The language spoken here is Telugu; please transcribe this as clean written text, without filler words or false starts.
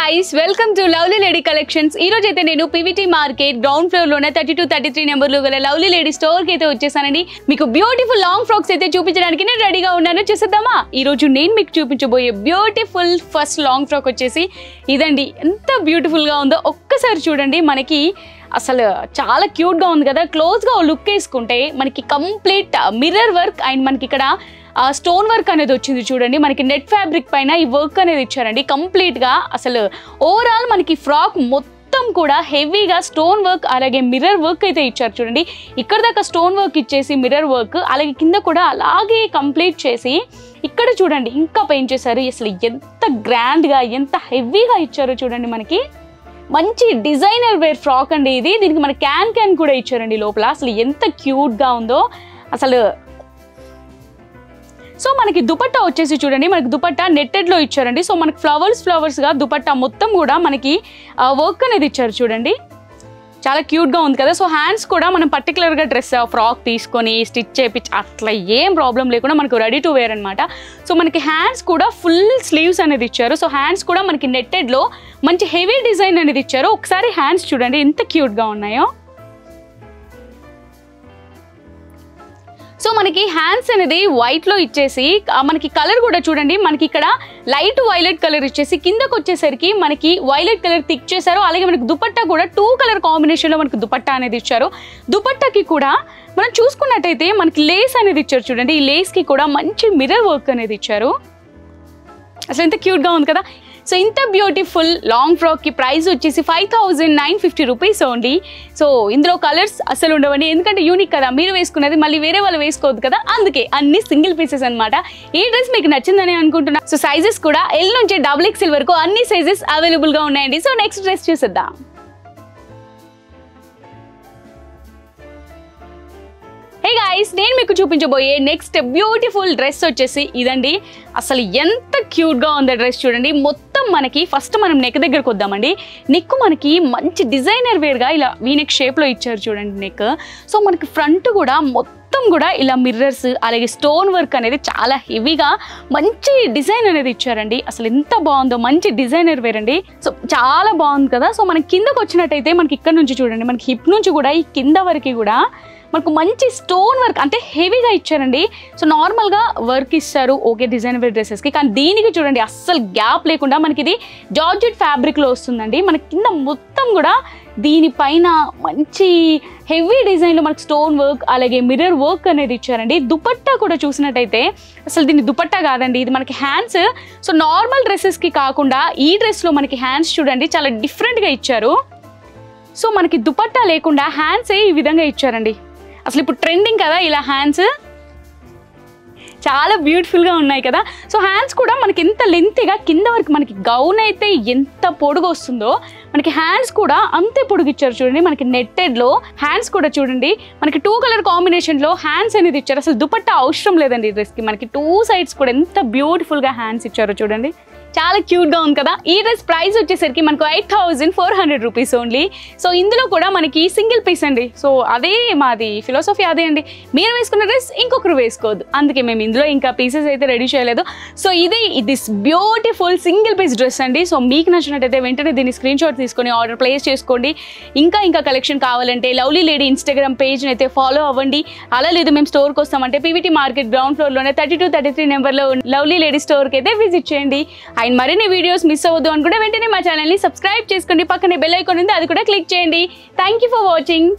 guys, welcome to Lovely Lady Collections. ఈ రోజు అయితే నేను PVT మార్కెట్ గ్రౌండ్ ఫ్లోర్ లోనే 32-33 నెంబర్ లో గల లవ్లీ లేడీ స్టోర్ కి అయితే వచ్చేసానండి. మీకు బ్యూటిఫుల్ లాంగ్ ఫ్రాక్స్ అయితే చూపించడానికి నేను రెడీగా ఉన్నాను. చూసేద్దామా? ఈ రోజు నేను మీకు చూపించబోయే బ్యూటిఫుల్ ఫస్ట్ లాంగ్ ఫ్రాక్ వచ్చేసి ఇదండి. ఎంత బ్యూటిఫుల్ గా ఉందో ఒక్కసారి చూడండి. మనకి అసలు చాలా క్యూట్ గా ఉంది కదా. క్లోజ్ గా లుక్ వేసుకుంటే మనకి కంప్లీట్ మిర్రర్ వర్క్ అండ్ మనకి ఇక్కడ స్టోన్ వర్క్ అనేది వచ్చింది చూడండి. మనకి నెట్ ఫ్యాబ్రిక్ పైన ఈ వర్క్ అనేది ఇచ్చారండి కంప్లీట్ గా. అసలు ఓవరాల్ మనకి ఫ్రాక్ మొత్తం కూడా హెవీగా స్టోన్ వర్క్ అలాగే మిర్రర్ వర్క్ అయితే ఇచ్చారు చూడండి. ఇక్కడ దాకా స్టోన్ వర్క్ ఇచ్చేసి మిర్రర్ వర్క్ అలాగే కింద కూడా అలాగే కంప్లీట్ చేసి ఇక్కడ చూడండి ఇంకా పెయింట్ చేశారు. అసలు ఎంత గ్రాండ్ గా ఎంత హెవీగా ఇచ్చారో చూడండి. మనకి మంచి డిజైనర్ వేర్ ఫ్రాక్ అండి ఇది. దీనికి మన క్యాన్ కూడా ఇచ్చారండి లోపల. అసలు ఎంత క్యూట్ గా ఉందో అసలు. సో మనకి దుపట్టా వచ్చేసి చూడండి, మనకి దుపట్టా నెట్టెడ్ లో ఇచ్చారండి. సో మనకి ఫ్లవర్స్ గా దుపట్టా మొత్తం కూడా మనకి వర్క్ అనేది ఇచ్చారు చూడండి. చాలా క్యూట్ గా ఉంది కదా. సో హ్యాండ్స్ కూడా మనం పర్టికులర్ గా డ్రెస్ ఫ్రాక్ తీసుకొని స్టిచ్ చేపించి అట్లా ఏం ప్రాబ్లం లేకుండా మనకు రెడీ టు వేర్ అనమాట. సో మనకి హ్యాండ్స్ కూడా ఫుల్ స్లీవ్స్ అనేది ఇచ్చారు. సో హ్యాండ్స్ కూడా మనకి నెట్టెడ్ లో మంచి హెవీ డిజైన్ అనేది ఇచ్చారు. ఒకసారి హ్యాండ్స్ చూడండి ఎంత క్యూట్ గా ఉన్నాయో. సో మనకి హ్యాండ్స్ అనేది వైట్ లో ఇచ్చేసి మనకి కలర్ కూడా చూడండి. మనకి ఇక్కడ లైట్ వైలెట్ కలర్ ఇచ్చేసి కిందకు వచ్చేసరికి మనకి వైలెట్ కలర్ థిక్ చేశారు. అలాగే మనకి దుపట్టా కూడా 2 కలర్ కాంబినేషన్ లో మనకి దుపట్టా అనేది ఇచ్చారు. దుపట్టాకి కూడా మనం చూసుకున్నట్టయితే మనకి లేస్ అనేది ఇచ్చారు చూడండి. ఈ లేస్ కి కూడా మంచి మిర్రర్ వర్క్ అనేది ఇచ్చారు. అసలు ఎంత క్యూట్ గా ఉంది కదా. సో ఇంత బ్యూటిఫుల్ లాంగ్ ఫ్రాక్ కి ప్రైస్ వచ్చేసి 5950 రూపీస్ ఓన్లీ. సో ఇందులో కలర్స్ అసలు ఉండవండి, ఎందుకంటే యూనిక్ కదా. మీరు వేసుకున్నది మళ్ళీ వేరే వాళ్ళు వేసుకోవద్దు కదా, అందుకే అన్ని సింగిల్ పీసెస్ అనమాట. ఈ డ్రెస్ మీకు నచ్చిందని అనుకుంటున్నా. సో సైజెస్ కూడా L నుంచి XXL వరకు అన్ని సైజెస్ అవైలబుల్ గా ఉన్నాయండి. సో నెక్స్ట్ డ్రెస్ చూసేద్దాం. హే గైస్, నేను మీకు చూపించబోయే నెక్స్ట్ బ్యూటిఫుల్ డ్రెస్ వచ్చేసి ఇదండి. అసలు ఎంత క్యూట్ గా ఉంది డ్రెస్ చూడండి. మొత్తం మనకి ఫస్ట్ మనం నెక్ దగ్గరకు వద్దామండి. నెక్ మనకి మంచి డిజైనర్ వేర్ గా ఇలా వీనెక్ షేప్ లో ఇచ్చారు చూడండి నెక్. సో మనకి ఫ్రంట్ కూడా మొత్తం కూడా ఇలా మిర్రర్స్ అలాగే స్టోన్ వర్క్ అనేది చాలా హెవీగా మంచి డిజైన్ అనేది ఇచ్చారండి. అసలు ఎంత బాగుందో, మంచి డిజైనర్ వేర్ అండి. సో చాలా బాగుంది కదా. సో మనకి కిందకు వచ్చినట్టయితే మనకి ఇక్కడ నుంచి చూడండి, మనకి హిప్ నుంచి కూడా ఈ కింద వరకు కూడా మనకు మంచి స్టోన్ వర్క్ అంటే హెవీగా ఇచ్చారండి. సో నార్మల్గా వర్క్ ఇస్తారు ఓకే డిజైన్ వేర్ డ్రెస్సెస్కి, కానీ దీనికి చూడండి అస్సలు గ్యాప్ లేకుండా మనకి ఇది జార్జెట్ ఫ్యాబ్రిక్లో వస్తుందండి. మనకి కింద మొత్తం కూడా దీనిపైన మంచి హెవీ డిజైన్లో మనకి స్టోన్ వర్క్ అలాగే మిర్రర్ వర్క్ అనేది ఇచ్చారండి. దుపట్టా కూడా చూసినట్టయితే అసలు దీన్ని దుపట్టా కాదండి, ఇది మనకి హ్యాండ్స్. సో నార్మల్ డ్రెస్సెస్కి కాకుండా ఈ డ్రెస్లో మనకి హ్యాండ్స్ చూడండి చాలా డిఫరెంట్గా ఇచ్చారు. సో మనకి దుపట్టా లేకుండా హ్యాండ్సే ఈ విధంగా ఇచ్చారండి. అసలు ఇప్పుడు ట్రెండింగ్ కదా ఇలా హ్యాండ్స్, చాలా బ్యూటిఫుల్గా ఉన్నాయి కదా. సో హ్యాండ్స్ కూడా మనకి ఎంత లెంతీగా కింద వరకు మనకి గౌన్ అయితే ఎంత పొడుగు వస్తుందో మనకి హ్యాండ్స్ కూడా అంతే పొడుగు ఇచ్చారు చూడండి. మనకి నెట్టెడ్లో హ్యాండ్స్ కూడా చూడండి మనకి 2 కలర్ కాంబినేషన్లో హ్యాండ్స్ అనేది ఇచ్చారు. అసలు దుపట్టా అవసరం లేదండి ఈ డ్రెస్కి. మనకి 2 సైడ్స్ కూడా ఎంత బ్యూటిఫుల్గా హ్యాండ్స్ ఇచ్చారో చూడండి. చాలా క్యూట్గా ఉంది కదా. ఈ డ్రెస్ ప్రైస్ వచ్చేసరికి మనకు 8400 రూపీస్ ఓన్లీ. సో ఇందులో కూడా మనకి సింగిల్ పీస్ అండి. సో అదే మాది ఫిలాసఫీ అదే అండి, మీరు వేసుకున్న డ్రెస్ ఇంకొకరు వేసుకోవద్దు, అందుకే మేము ఇందులో ఇంకా పీసెస్ అయితే రెడీ చేయలేదు. సో ఇది this beautiful single piece dress అండి. సో మీకు నచ్చినట్టయితే వెంటనే దీన్ని స్క్రీన్ షాట్ తీసుకొని ఆర్డర్ ప్లేస్ చేసుకోండి. ఇంకా కలెక్షన్ కావాలంటే లవ్లీ లేడీ ఇన్స్టాగ్రామ్ పేజ్ని అయితే ఫాలో అవ్వండి. అలా లేదు మేము స్టోర్కి వస్తామంటే PVT మార్కెట్ గ్రౌండ్ ఫ్లోర్లోనే 32-33 నెంబర్లో లవ్లీ లేడీ స్టోర్కి అయితే విజిట్ చేయండి. అండ్ మరిన్ని వీడియోస్ మిస్ అవ్వద్దు అనుకుంటే వెంటనే మా ఛానల్ని సబ్స్క్రైబ్ చేసుకోండి. పక్కనే బెల్ ఐకాన్ ఉంది, అది కూడా క్లిక్ చేయండి. Thank you for watching.